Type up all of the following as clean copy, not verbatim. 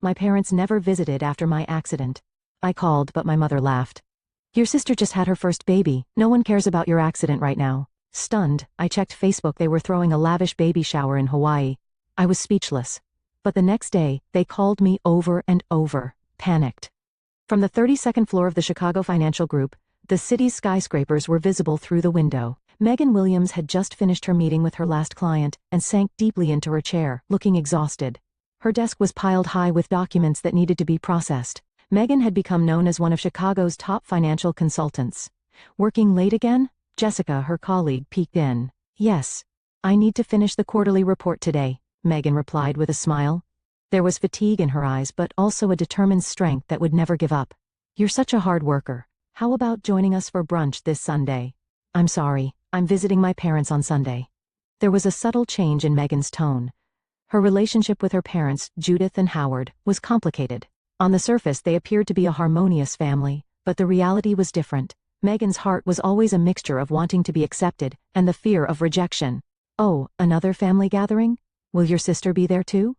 My parents never visited after my accident. I called, but my mother laughed. Your sister just had her first baby. No one cares about your accident right now. Stunned, I checked Facebook. They were throwing a lavish baby shower in Hawaii. I was speechless. But the next day, they called me over and over, panicked. From the 32nd floor of the Chicago Financial Group, the city's skyscrapers were visible through the window. Megan Williams had just finished her meeting with her last client and sank deeply into her chair, looking exhausted. Her desk was piled high with documents that needed to be processed. Megan had become known as one of Chicago's top financial consultants. Working late again? Jessica, her colleague, peeked in. Yes. I need to finish the quarterly report today, Megan replied with a smile. There was fatigue in her eyes, but also a determined strength that would never give up. You're such a hard worker. How about joining us for brunch this Sunday? I'm sorry, I'm visiting my parents on Sunday. There was a subtle change in Megan's tone. Her relationship with her parents, Judith and Howard, was complicated. On the surface, they appeared to be a harmonious family, but the reality was different. Megan's heart was always a mixture of wanting to be accepted and the fear of rejection. Oh, another family gathering? Will your sister be there too?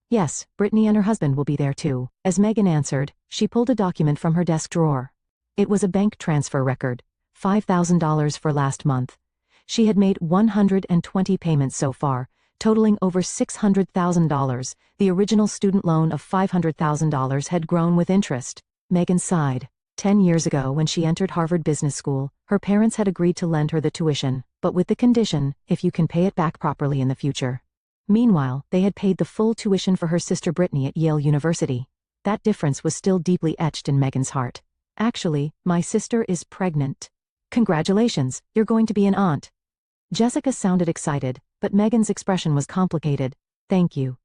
Yes, Brittany and her husband will be there too. As Megan answered, she pulled a document from her desk drawer. It was a bank transfer record, $5,000 for last month. She had made 120 payments so far, totaling over $600,000. The original student loan of $500,000 had grown with interest. Megan sighed. 10 years ago, when she entered Harvard Business School, her parents had agreed to lend her the tuition, but with the condition, if you can pay it back properly in the future. Meanwhile, they had paid the full tuition for her sister Brittany at Yale University. That difference was still deeply etched in Megan's heart. Actually, my sister is pregnant. Congratulations, you're going to be an aunt. Jessica sounded excited, but Megan's expression was complicated. Thank you.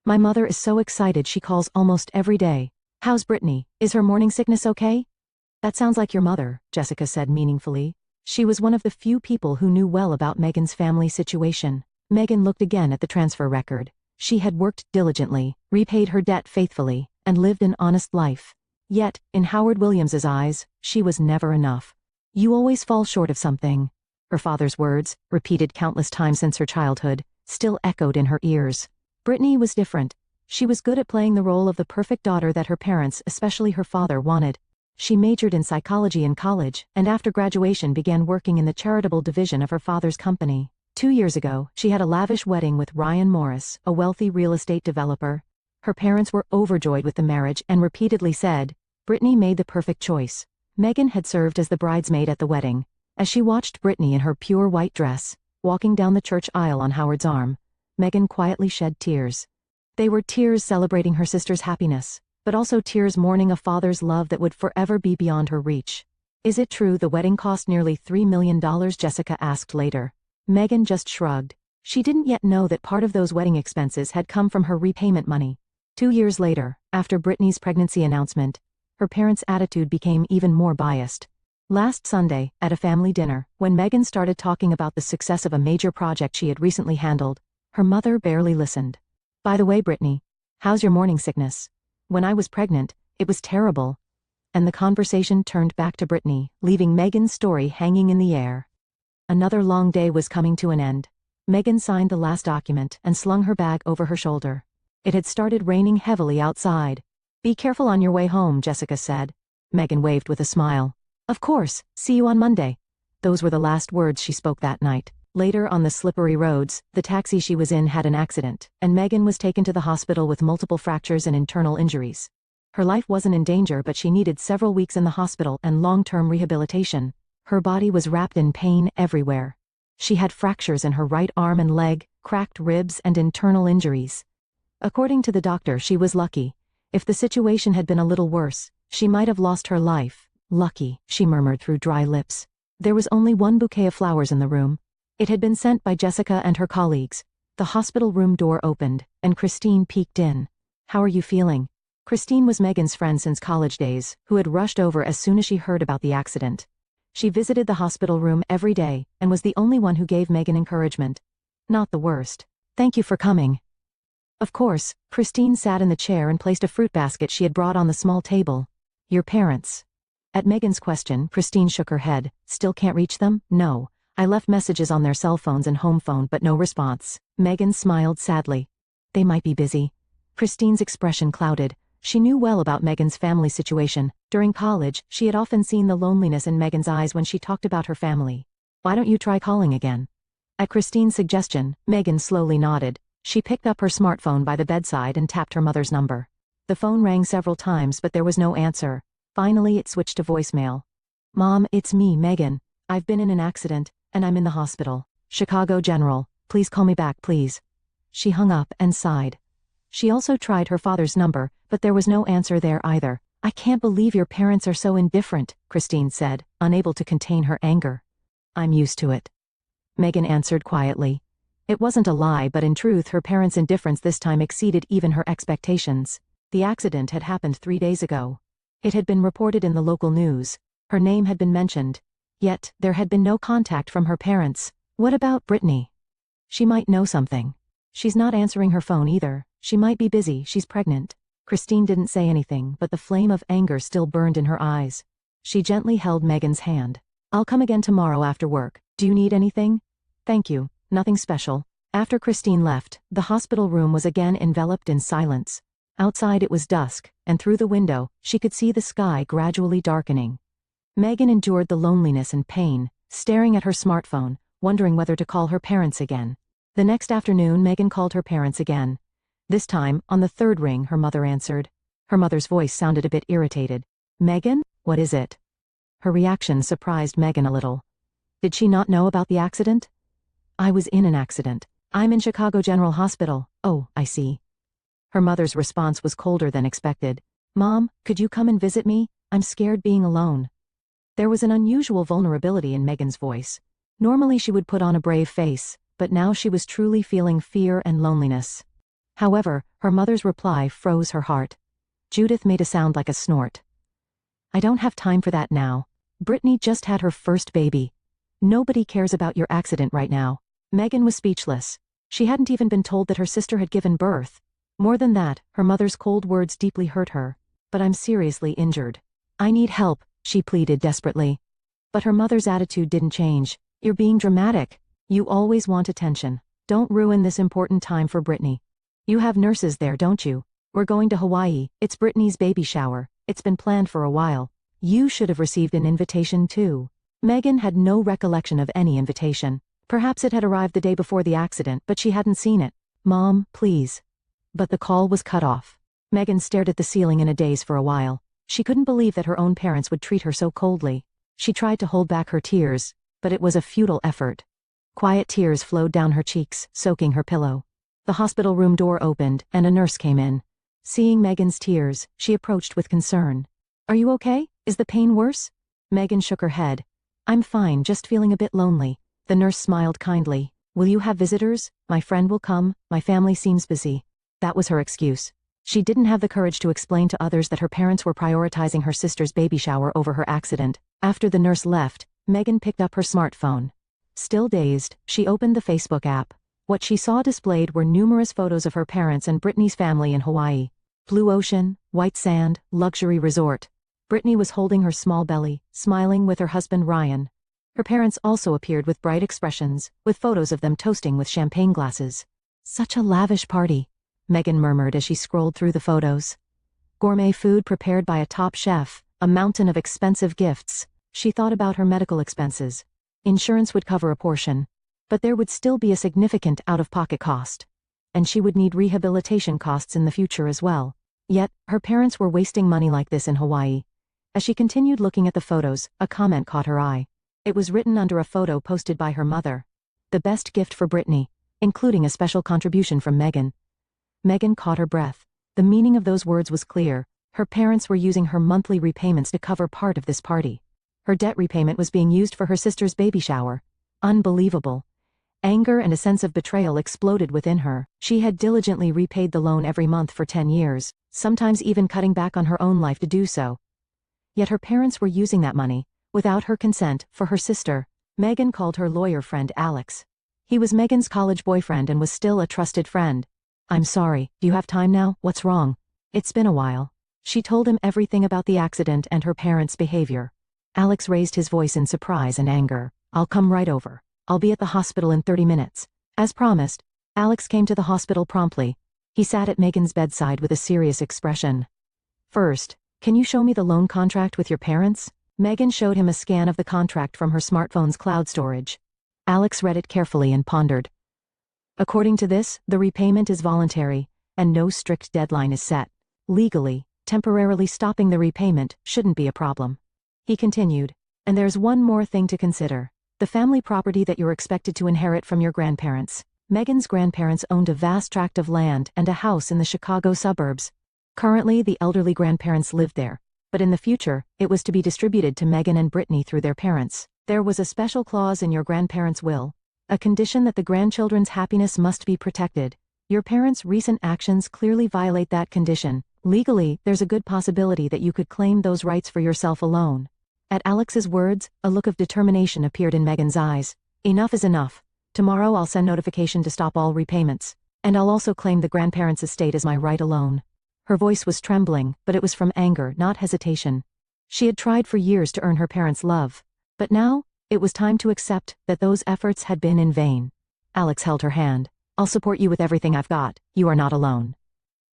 My mother is so excited she calls almost every day. How's Brittany? Is her morning sickness okay? That sounds like your mother, Jessica said meaningfully. She was one of the few people who knew well about Megan's family situation. Megan looked again at the transfer record. She had worked diligently, repaid her debt faithfully, and lived an honest life. Yet, in Howard Williams's eyes, she was never enough. You always fall short of something. Her father's words, repeated countless times since her childhood, still echoed in her ears. Brittany was different. She was good at playing the role of the perfect daughter that her parents, especially her father, wanted. She majored in psychology in college, and after graduation began working in the charitable division of her father's company. 2 years ago, she had a lavish wedding with Ryan Morris, a wealthy real estate developer. Her parents were overjoyed with the marriage and repeatedly said, Brittany made the perfect choice. Megan had served as the bridesmaid at the wedding. As she watched Brittany in her pure white dress, walking down the church aisle on Howard's arm, Megan quietly shed tears. They were tears celebrating her sister's happiness, but also tears mourning a father's love that would forever be beyond her reach. Is it true the wedding cost nearly $3 million? Jessica asked later. Megan just shrugged. She didn't yet know that part of those wedding expenses had come from her repayment money. 2 years later, after Brittany's pregnancy announcement, her parents' attitude became even more biased. Last Sunday, at a family dinner, when Megan started talking about the success of a major project she had recently handled, her mother barely listened. By the way, Brittany, how's your morning sickness? When I was pregnant, it was terrible. And the conversation turned back to Brittany, leaving Megan's story hanging in the air. Another long day was coming to an end. Megan signed the last document and slung her bag over her shoulder. It had started raining heavily outside. Be careful on your way home, Jessica said. Megan waved with a smile. Of course, see you on Monday. Those were the last words she spoke that night. Later on the slippery roads, the taxi she was in had an accident, and Megan was taken to the hospital with multiple fractures and internal injuries. Her life wasn't in danger, but she needed several weeks in the hospital and long-term rehabilitation. Her body was wrapped in pain everywhere. She had fractures in her right arm and leg, cracked ribs, and internal injuries. According to the doctor, she was lucky. If the situation had been a little worse, she might have lost her life. Lucky, she murmured through dry lips. There was only one bouquet of flowers in the room. It had been sent by Jessica and her colleagues. The hospital room door opened, and Christine peeked in. How are you feeling? Christine was Megan's friend since college days, who had rushed over as soon as she heard about the accident. She visited the hospital room every day, and was the only one who gave Megan encouragement. Not the worst. Thank you for coming. Of course, Christine sat in the chair and placed a fruit basket she had brought on the small table. Your parents. At Megan's question, Christine shook her head. Still can't reach them? No. I left messages on their cell phones and home phone, but no response. Megan smiled sadly. They might be busy. Christine's expression clouded. She knew well about Megan's family situation. During college, she had often seen the loneliness in Megan's eyes when she talked about her family. Why don't you try calling again? At Christine's suggestion, Megan slowly nodded. She picked up her smartphone by the bedside and tapped her mother's number. The phone rang several times but there was no answer. Finally it switched to voicemail. Mom, it's me, Megan. I've been in an accident, and I'm in the hospital. Chicago General. Please call me back, please. She hung up and sighed. She also tried her father's number, but there was no answer there either. I can't believe your parents are so indifferent, Christine said, unable to contain her anger. I'm used to it. Megan answered quietly. It wasn't a lie, but in truth her parents' indifference this time exceeded even her expectations. The accident had happened 3 days ago. It had been reported in the local news. Her name had been mentioned. Yet, there had been no contact from her parents. What about Brittany? She might know something. She's not answering her phone either. She might be busy, she's pregnant. Christine didn't say anything, but the flame of anger still burned in her eyes. She gently held Megan's hand. I'll come again tomorrow after work. Do you need anything? Thank you, nothing special. After Christine left, the hospital room was again enveloped in silence. Outside it was dusk, and through the window, she could see the sky gradually darkening. Megan endured the loneliness and pain, staring at her smartphone, wondering whether to call her parents again. The next afternoon Megan called her parents again. This time, on the third ring, her mother answered. Her mother's voice sounded a bit irritated. Megan, what is it? Her reaction surprised Megan a little. Did she not know about the accident? I was in an accident. I'm in Chicago General Hospital. Oh, I see. Her mother's response was colder than expected. Mom, could you come and visit me? I'm scared being alone. There was an unusual vulnerability in Megan's voice. Normally she would put on a brave face, but now she was truly feeling fear and loneliness. However, her mother's reply froze her heart. Judith made a sound like a snort. I don't have time for that now. Brittany just had her first baby. Nobody cares about your accident right now. Megan was speechless. She hadn't even been told that her sister had given birth. More than that, her mother's cold words deeply hurt her. But I'm seriously injured. I need help, she pleaded desperately. But her mother's attitude didn't change. You're being dramatic. You always want attention. Don't ruin this important time for Brittany. You have nurses there, don't you? We're going to Hawaii. It's Brittany's baby shower. It's been planned for a while. You should have received an invitation too. Megan had no recollection of any invitation. Perhaps it had arrived the day before the accident, but she hadn't seen it. Mom, please. But the call was cut off. Megan stared at the ceiling in a daze for a while. She couldn't believe that her own parents would treat her so coldly. She tried to hold back her tears, but it was a futile effort. Quiet tears flowed down her cheeks, soaking her pillow. The hospital room door opened, and a nurse came in. Seeing Megan's tears, she approached with concern. Are you okay? Is the pain worse? Megan shook her head. I'm fine, just feeling a bit lonely. The nurse smiled kindly. Will you have visitors? My friend will come. My family seems busy. That was her excuse. She didn't have the courage to explain to others that her parents were prioritizing her sister's baby shower over her accident. After the nurse left, Megan picked up her smartphone. Still dazed, she opened the Facebook app. What she saw displayed were numerous photos of her parents and Brittany's family in Hawaii. Blue ocean, white sand, luxury resort. Brittany was holding her small belly, smiling with her husband Ryan. Her parents also appeared with bright expressions, with photos of them toasting with champagne glasses. Such a lavish party, Megan murmured as she scrolled through the photos. Gourmet food prepared by a top chef, a mountain of expensive gifts. She thought about her medical expenses. Insurance would cover a portion, but there would still be a significant out-of-pocket cost. And she would need rehabilitation costs in the future as well. Yet, her parents were wasting money like this in Hawaii. As she continued looking at the photos, a comment caught her eye. It was written under a photo posted by her mother. The best gift for Brittany, including a special contribution from Megan. Megan caught her breath. The meaning of those words was clear. Her parents were using her monthly repayments to cover part of this party. Her debt repayment was being used for her sister's baby shower. Unbelievable. Anger and a sense of betrayal exploded within her. She had diligently repaid the loan every month for 10 years, sometimes even cutting back on her own life to do so. Yet her parents were using that money, without her consent, for her sister. Megan called her lawyer friend Alex. He was Megan's college boyfriend and was still a trusted friend. I'm sorry, do you have time now? What's wrong? It's been a while. She told him everything about the accident and her parents' behavior. Alex raised his voice in surprise and anger. I'll come right over. I'll be at the hospital in 30 minutes. As promised, Alex came to the hospital promptly. He sat at Megan's bedside with a serious expression. First, can you show me the loan contract with your parents? Megan showed him a scan of the contract from her smartphone's cloud storage. Alex read it carefully and pondered. According to this, the repayment is voluntary, and no strict deadline is set. Legally, temporarily stopping the repayment shouldn't be a problem. He continued, and there's one more thing to consider. The family property that you're expected to inherit from your grandparents. Megan's grandparents owned a vast tract of land and a house in the Chicago suburbs. Currently, the elderly grandparents lived there, but in the future, it was to be distributed to Megan and Brittany through their parents. There was a special clause in your grandparents' will, a condition that the grandchildren's happiness must be protected. Your parents' recent actions clearly violate that condition. Legally, there's a good possibility that you could claim those rights for yourself alone. At Alex's words, a look of determination appeared in Megan's eyes. Enough is enough. Tomorrow I'll send notification to stop all repayments, and I'll also claim the grandparents' estate as my right alone. Her voice was trembling, but it was from anger, not hesitation. She had tried for years to earn her parents' love, but now, it was time to accept that those efforts had been in vain. Alex held her hand. I'll support you with everything I've got. You are not alone.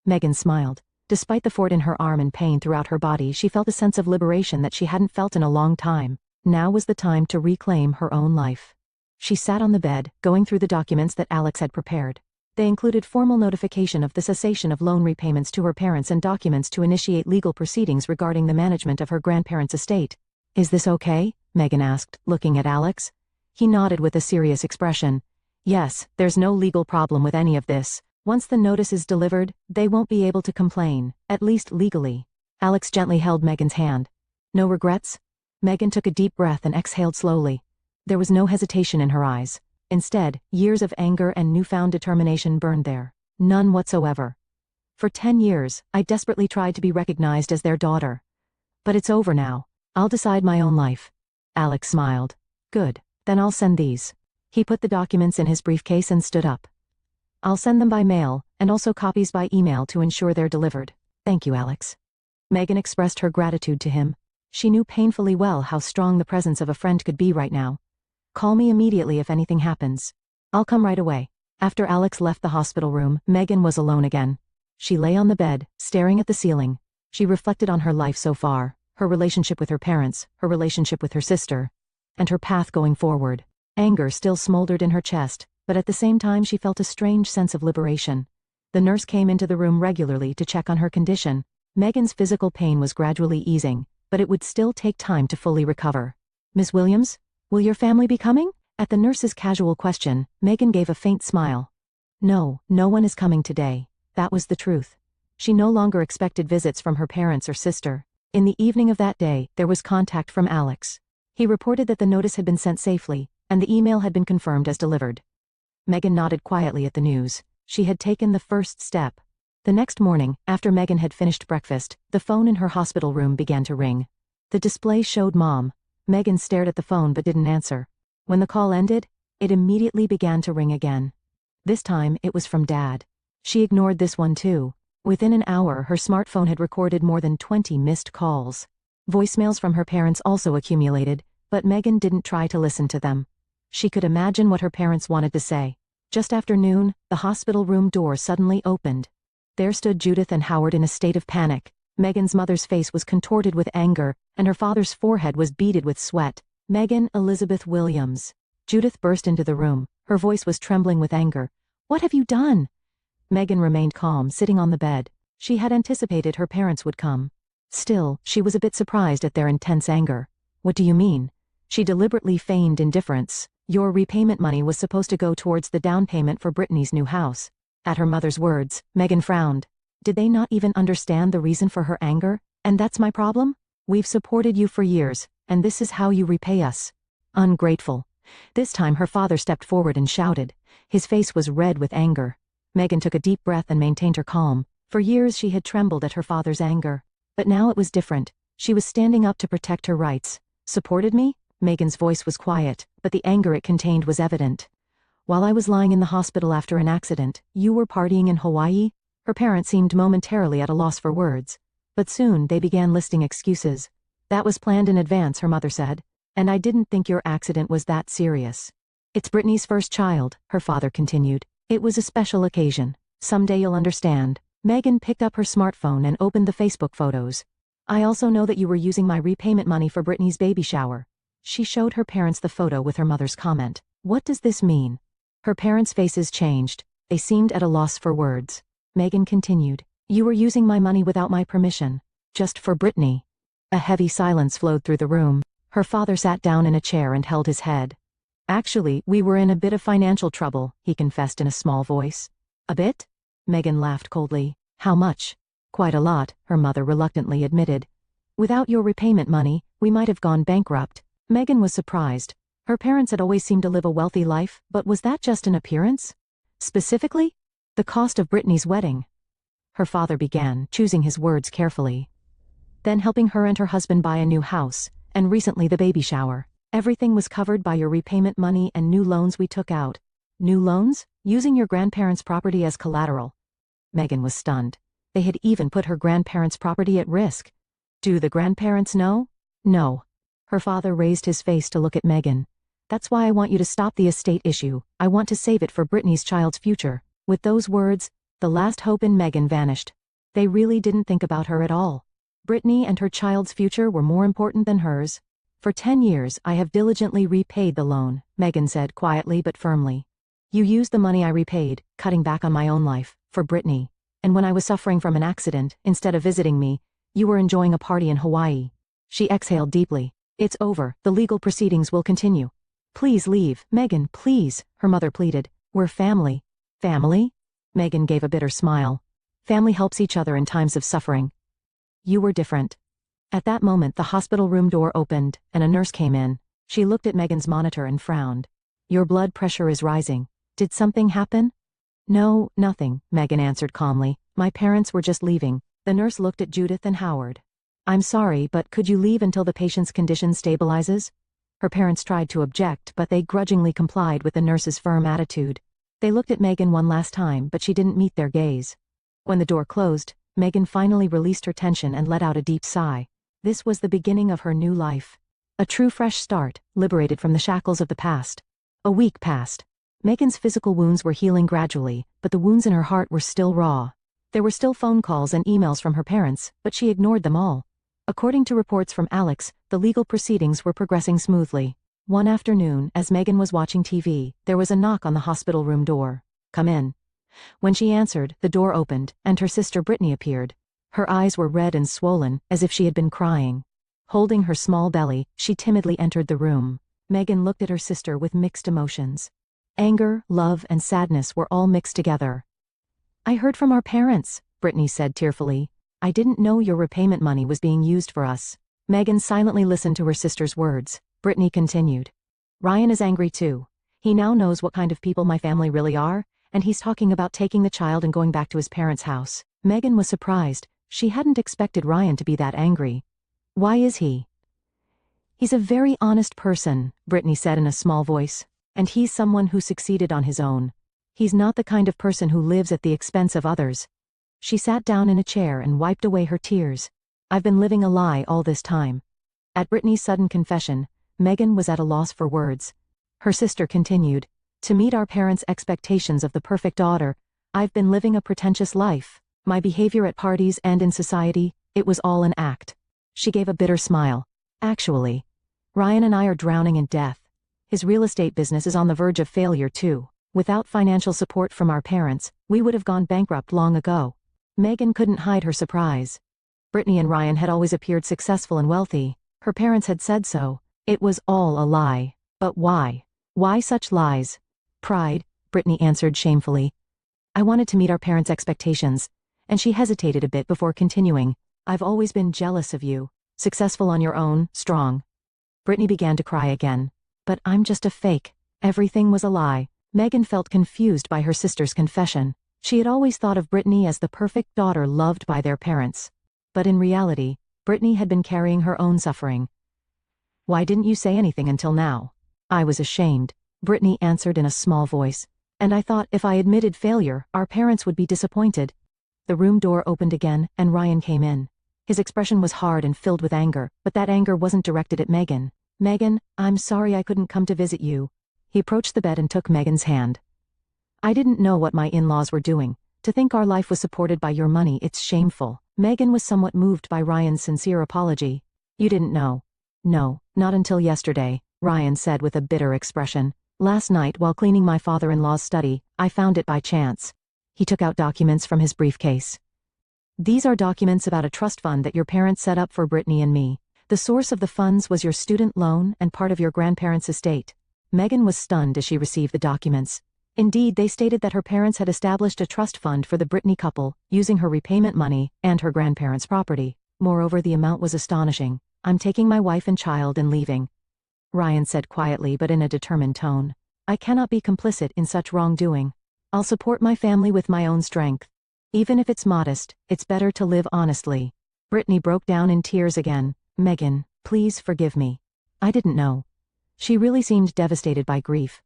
Megan smiled. Despite the fort in her arm and pain throughout her body, she felt a sense of liberation that she hadn't felt in a long time. Now was the time to reclaim her own life. She sat on the bed, going through the documents that Alex had prepared. They included formal notification of the cessation of loan repayments to her parents and documents to initiate legal proceedings regarding the management of her grandparents' estate. Is this okay? Megan asked, looking at Alex. He nodded with a serious expression. Yes, there's no legal problem with any of this. Once the notice is delivered, they won't be able to complain, at least legally. Alex gently held Megan's hand. No regrets? Megan took a deep breath and exhaled slowly. There was no hesitation in her eyes. Instead, years of anger and newfound determination burned there. None whatsoever. For 10 years, I desperately tried to be recognized as their daughter. But it's over now. I'll decide my own life. Alex smiled. Good, then I'll send these. He put the documents in his briefcase and stood up. I'll send them by mail, and also copies by email to ensure they're delivered. Thank you, Alex. Megan expressed her gratitude to him. She knew painfully well how strong the presence of a friend could be right now. Call me immediately if anything happens. I'll come right away. After Alex left the hospital room, Megan was alone again. She lay on the bed, staring at the ceiling. She reflected on her life so far, her relationship with her parents, her relationship with her sister, and her path going forward. Anger still smoldered in her chest, but at the same time she felt a strange sense of liberation. The nurse came into the room regularly to check on her condition. Megan's physical pain was gradually easing, but it would still take time to fully recover. Miss Williams? Will your family be coming? At the nurse's casual question, Megan gave a faint smile. No, no one is coming today. That was the truth. She no longer expected visits from her parents or sister. In the evening of that day, there was contact from Alex. He reported that the notice had been sent safely, and the email had been confirmed as delivered. Megan nodded quietly at the news. She had taken the first step. The next morning, after Megan had finished breakfast, the phone in her hospital room began to ring. The display showed Mom. Megan stared at the phone but didn't answer. When the call ended, it immediately began to ring again. This time, it was from Dad. She ignored this one too. Within an hour, her smartphone had recorded more than 20 missed calls. Voicemails from her parents also accumulated, but Megan didn't try to listen to them. She could imagine what her parents wanted to say. Just after noon, the hospital room door suddenly opened. There stood Judith and Howard in a state of panic. Megan's mother's face was contorted with anger, and her father's forehead was beaded with sweat. Megan Elizabeth Williams. Judith burst into the room. Her voice was trembling with anger. What have you done? Megan remained calm, sitting on the bed. She had anticipated her parents would come. Still, she was a bit surprised at their intense anger. What do you mean? She deliberately feigned indifference. Your repayment money was supposed to go towards the down payment for Brittany's new house. At her mother's words, Megan frowned. Did they not even understand the reason for her anger? And that's my problem? We've supported you for years, and this is how you repay us. Ungrateful. This time her father stepped forward and shouted. His face was red with anger. Megan took a deep breath and maintained her calm. For years she had trembled at her father's anger. But now it was different. She was standing up to protect her rights. Supported me? Megan's voice was quiet, but the anger it contained was evident. While I was lying in the hospital after an accident, you were partying in Hawaii? Her parents seemed momentarily at a loss for words. But soon they began listing excuses. That was planned in advance, her mother said. And I didn't think your accident was that serious. It's Brittany's first child, her father continued. It was a special occasion. Someday you'll understand. Megan picked up her smartphone and opened the Facebook photos. I also know that you were using my repayment money for Brittany's baby shower. She showed her parents the photo with her mother's comment. What does this mean? Her parents' faces changed. They seemed at a loss for words. Megan continued. You were using my money without my permission. Just for Brittany. A heavy silence flowed through the room. Her father sat down in a chair and held his head. Actually, we were in a bit of financial trouble, he confessed in a small voice. A bit? Megan laughed coldly. How much? Quite a lot, her mother reluctantly admitted. Without your repayment money, we might have gone bankrupt. Megan was surprised. Her parents had always seemed to live a wealthy life, but was that just an appearance? Specifically? The cost of Brittany's wedding. Her father began, choosing his words carefully. Then helping her and her husband buy a new house, and recently the baby shower. Everything was covered by your repayment money and new loans we took out. New loans? Using your grandparents' property as collateral. Megan was stunned. They had even put her grandparents' property at risk. Do the grandparents know? No. Her father raised his face to look at Megan. That's why I want you to stop the estate issue. I want to save it for Brittany's child's future. With those words, the last hope in Megan vanished. They really didn't think about her at all. Brittany and her child's future were more important than hers. For 10 years I have diligently repaid the loan, Megan said quietly but firmly. You used the money I repaid, cutting back on my own life, for Brittany. And when I was suffering from an accident, instead of visiting me, you were enjoying a party in Hawaii. She exhaled deeply. It's over, the legal proceedings will continue. Please leave, Megan, please, her mother pleaded. We're family. Family? Megan gave a bitter smile. Family helps each other in times of suffering. You were different. At that moment the hospital room door opened, and a nurse came in. She looked at Megan's monitor and frowned. Your blood pressure is rising. Did something happen? No, nothing, Megan answered calmly. My parents were just leaving. The nurse looked at Judith and Howard. I'm sorry, but could you leave until the patient's condition stabilizes? Her parents tried to object, but they grudgingly complied with the nurse's firm attitude. They looked at Megan one last time, but she didn't meet their gaze. When the door closed, Megan finally released her tension and let out a deep sigh. This was the beginning of her new life. A true fresh start, liberated from the shackles of the past. A week passed. Megan's physical wounds were healing gradually, but the wounds in her heart were still raw. There were still phone calls and emails from her parents, but she ignored them all. According to reports from Alex, the legal proceedings were progressing smoothly. One afternoon, as Megan was watching TV, there was a knock on the hospital room door. Come in. When she answered, the door opened, and her sister Brittany appeared. Her eyes were red and swollen, as if she had been crying. Holding her small belly, she timidly entered the room. Megan looked at her sister with mixed emotions. Anger, love, and sadness were all mixed together. I heard from our parents, Brittany said tearfully. I didn't know your repayment money was being used for us. Megan silently listened to her sister's words. Brittany continued. Ryan is angry too. He now knows what kind of people my family really are, and he's talking about taking the child and going back to his parents' house. Megan was surprised. She hadn't expected Ryan to be that angry. Why is he? He's a very honest person, Brittany said in a small voice. And he's someone who succeeded on his own. He's not the kind of person who lives at the expense of others. She sat down in a chair and wiped away her tears. I've been living a lie all this time. At Brittany's sudden confession, Megan was at a loss for words. Her sister continued. To meet our parents' expectations of the perfect daughter, I've been living a pretentious life. My behavior at parties and in society, it was all an act. She gave a bitter smile. Actually, Ryan and I are drowning in debt. His real estate business is on the verge of failure too. Without financial support from our parents, we would have gone bankrupt long ago. Megan couldn't hide her surprise. Brittany and Ryan had always appeared successful and wealthy. Her parents had said so. It was all a lie. But why? Why such lies? Pride, Brittany answered shamefully. I wanted to meet our parents' expectations. And she hesitated a bit before continuing. I've always been jealous of you. Successful on your own, strong. Brittany began to cry again. But I'm just a fake. Everything was a lie. Megan felt confused by her sister's confession. She had always thought of Brittany as the perfect daughter loved by their parents. But in reality, Brittany had been carrying her own suffering. Why didn't you say anything until now? I was ashamed, Brittany answered in a small voice. And I thought if I admitted failure, our parents would be disappointed. The room door opened again, and Ryan came in. His expression was hard and filled with anger, but that anger wasn't directed at Megan. Megan, I'm sorry I couldn't come to visit you. He approached the bed and took Megan's hand. I didn't know what my in-laws were doing. To think our life was supported by your money, it's shameful. Megan was somewhat moved by Ryan's sincere apology. You didn't know? No, not until yesterday, Ryan said with a bitter expression. Last night while cleaning my father-in-law's study, I found it by chance. He took out documents from his briefcase. These are documents about a trust fund that your parents set up for Brittany and me. The source of the funds was your student loan and part of your grandparents' estate. Megan was stunned as she received the documents. Indeed, they stated that her parents had established a trust fund for the Brittany couple, using her repayment money and her grandparents' property. Moreover, the amount was astonishing. I'm taking my wife and child and leaving, Ryan said quietly but in a determined tone. I cannot be complicit in such wrongdoing. I'll support my family with my own strength. Even if it's modest, it's better to live honestly. Brittany broke down in tears again. Megan, please forgive me. I didn't know. She really seemed devastated by grief.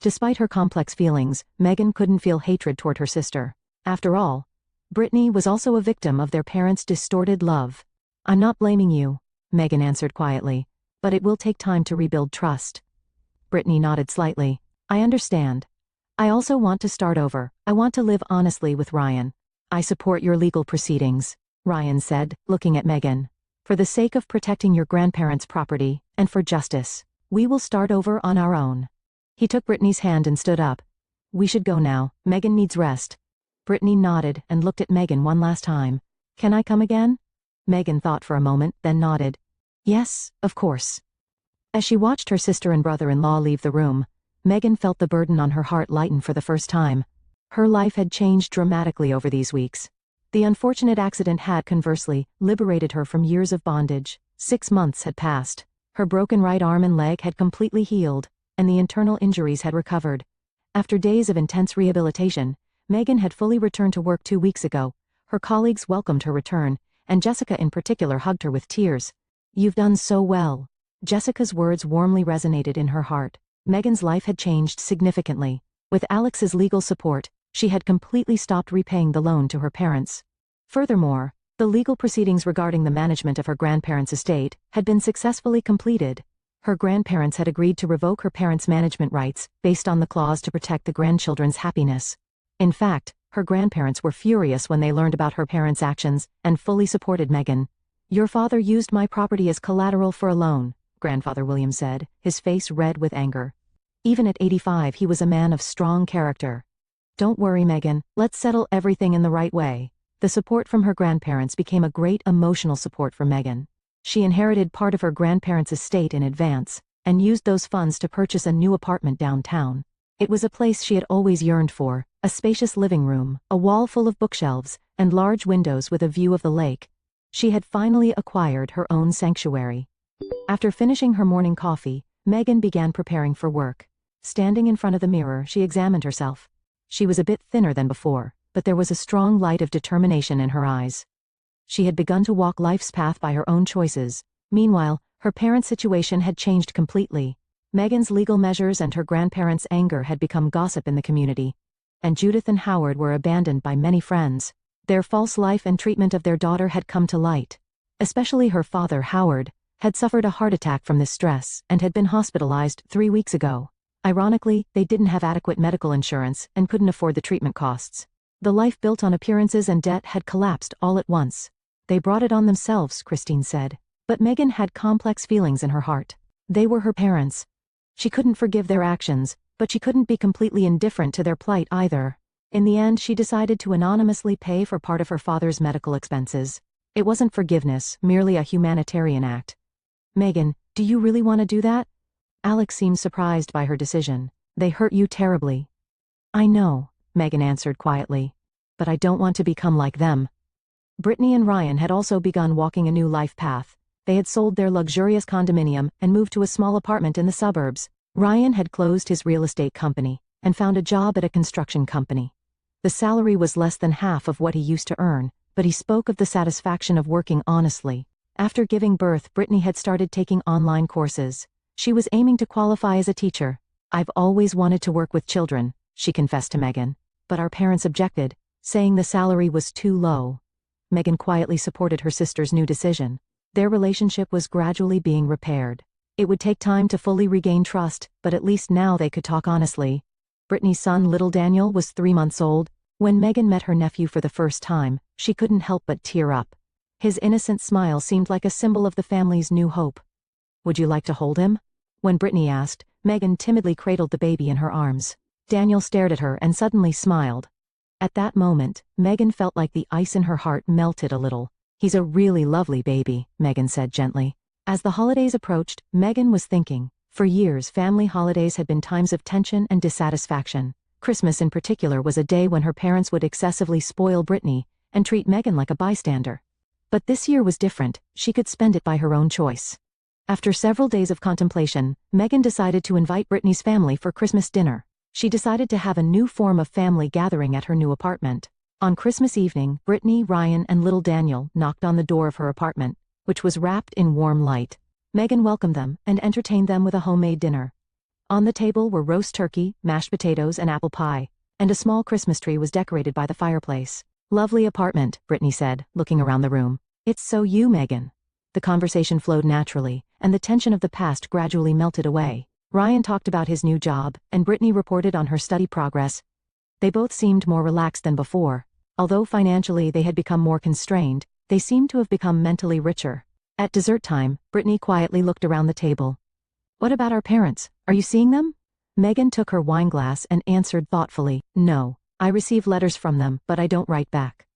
Despite her complex feelings, Megan couldn't feel hatred toward her sister. After all, Brittany was also a victim of their parents' distorted love. I'm not blaming you, Megan answered quietly, but it will take time to rebuild trust. Brittany nodded slightly. I understand. I also want to start over. I want to live honestly with Ryan. I support your legal proceedings, Ryan said, looking at Megan. For the sake of protecting your grandparents' property, and for justice, we will start over on our own. He took Brittany's hand and stood up. We should go now. Megan needs rest. Brittany nodded and looked at Megan one last time. Can I come again? Megan thought for a moment, then nodded. Yes, of course. As she watched her sister and brother-in-law leave the room, Megan felt the burden on her heart lighten for the first time. Her life had changed dramatically over these weeks. The unfortunate accident had, conversely, liberated her from years of bondage. 6 months had passed. Her broken right arm and leg had completely healed, and the internal injuries had recovered. After days of intense rehabilitation, Megan had fully returned to work 2 weeks ago. Her colleagues welcomed her return, and Jessica in particular hugged her with tears. You've done so well. Jessica's words warmly resonated in her heart. Megan's life had changed significantly. With Alex's legal support, she had completely stopped repaying the loan to her parents. Furthermore, the legal proceedings regarding the management of her grandparents' estate had been successfully completed. Her grandparents had agreed to revoke her parents' management rights based on the clause to protect the grandchildren's happiness. In fact, her grandparents were furious when they learned about her parents' actions and fully supported Megan. Your father used my property as collateral for a loan, Grandfather William said, his face red with anger. Even at 85, he was a man of strong character. Don't worry, Megan, let's settle everything in the right way. The support from her grandparents became a great emotional support for Megan. She inherited part of her grandparents' estate in advance, and used those funds to purchase a new apartment downtown. It was a place she had always yearned for, a spacious living room, a wall full of bookshelves, and large windows with a view of the lake. She had finally acquired her own sanctuary. After finishing her morning coffee, Megan began preparing for work. Standing in front of the mirror, she examined herself. She was a bit thinner than before, but there was a strong light of determination in her eyes. She had begun to walk life's path by her own choices. Meanwhile, her parents' situation had changed completely. Megan's legal measures and her grandparents' anger had become gossip in the community. And Judith and Howard were abandoned by many friends. Their false life and treatment of their daughter had come to light. Especially her father, Howard, had suffered a heart attack from this stress and had been hospitalized 3 weeks ago. Ironically, they didn't have adequate medical insurance and couldn't afford the treatment costs. The life built on appearances and debt had collapsed all at once. They brought it on themselves, Christine said. But Megan had complex feelings in her heart. They were her parents. She couldn't forgive their actions, but she couldn't be completely indifferent to their plight either. In the end, she decided to anonymously pay for part of her father's medical expenses. It wasn't forgiveness, merely a humanitarian act. Megan, do you really want to do that? Alex seemed surprised by her decision. They hurt you terribly. I know, Megan answered quietly. But I don't want to become like them. Brittany and Ryan had also begun walking a new life path. They had sold their luxurious condominium and moved to a small apartment in the suburbs. Ryan had closed his real estate company and found a job at a construction company. The salary was less than half of what he used to earn, but he spoke of the satisfaction of working honestly. After giving birth, Brittany had started taking online courses. She was aiming to qualify as a teacher. I've always wanted to work with children, she confessed to Megan. But our parents objected, saying the salary was too low. Megan quietly supported her sister's new decision. Their relationship was gradually being repaired. It would take time to fully regain trust, but at least now they could talk honestly. Brittany's son, little Daniel, was 3 months old. When Megan met her nephew for the first time, she couldn't help but tear up. His innocent smile seemed like a symbol of the family's new hope. "Would you like to hold him?" When Brittany asked, Megan timidly cradled the baby in her arms. Daniel stared at her and suddenly smiled. At that moment, Megan felt like the ice in her heart melted a little. "He's a really lovely baby," Megan said gently. As the holidays approached, Megan was thinking. For years, family holidays had been times of tension and dissatisfaction. Christmas in particular was a day when her parents would excessively spoil Brittany and treat Megan like a bystander. But this year was different. She could spend it by her own choice. After several days of contemplation, Megan decided to invite Brittany's family for Christmas dinner. She decided to have a new form of family gathering at her new apartment. On Christmas evening, Brittany, Ryan, and little Daniel knocked on the door of her apartment, which was wrapped in warm light. Megan welcomed them and entertained them with a homemade dinner. On the table were roast turkey, mashed potatoes, and apple pie, and a small Christmas tree was decorated by the fireplace. "Lovely apartment," Brittany said, looking around the room. "It's so you, Megan." The conversation flowed naturally, and the tension of the past gradually melted away. Ryan talked about his new job, and Brittany reported on her study progress. They both seemed more relaxed than before. Although financially they had become more constrained, they seemed to have become mentally richer. At dessert time, Brittany quietly looked around the table. "What about our parents? Are you seeing them?" Megan took her wine glass and answered thoughtfully, "No. I receive letters from them, but I don't write back."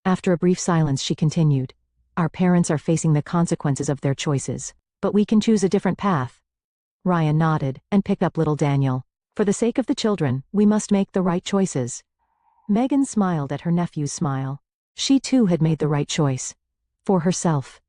After a brief silence, she continued, "Our parents are facing the consequences of their choices, but we can choose a different path." Ryan nodded and picked up little Daniel. "For the sake of the children, we must make the right choices." Megan smiled at her nephew's smile. She too had made the right choice. For herself.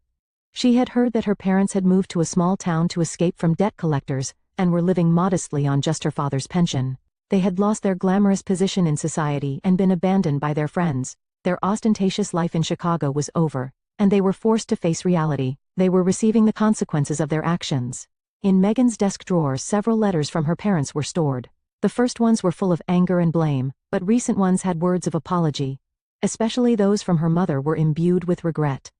She had heard that her parents had moved to a small town to escape from debt collectors and were living modestly on just her father's pension. They had lost their glamorous position in society and been abandoned by their friends. Their ostentatious life in Chicago was over, and they were forced to face reality. They were receiving the consequences of their actions. In Megan's desk drawer, several letters from her parents were stored. The first ones were full of anger and blame, but recent ones had words of apology. Especially those from her mother were imbued with regret.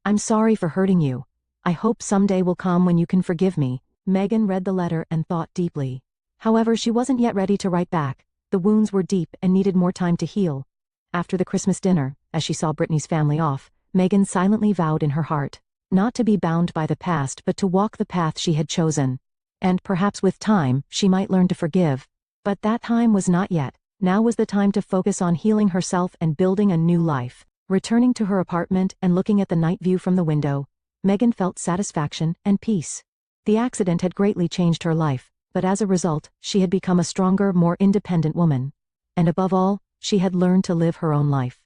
"I'm sorry for hurting you. I hope someday will come when you can forgive me." Megan read the letter and thought deeply. However, she wasn't yet ready to write back. The wounds were deep and needed more time to heal. After the Christmas dinner, as she saw Brittany's family off, Megan silently vowed in her heart, not to be bound by the past but to walk the path she had chosen. And perhaps with time, she might learn to forgive. But that time was not yet. Now was the time to focus on healing herself and building a new life. Returning to her apartment and looking at the night view from the window, Megan felt satisfaction and peace. The accident had greatly changed her life, but as a result, she had become a stronger, more independent woman. And above all, she had learned to live her own life.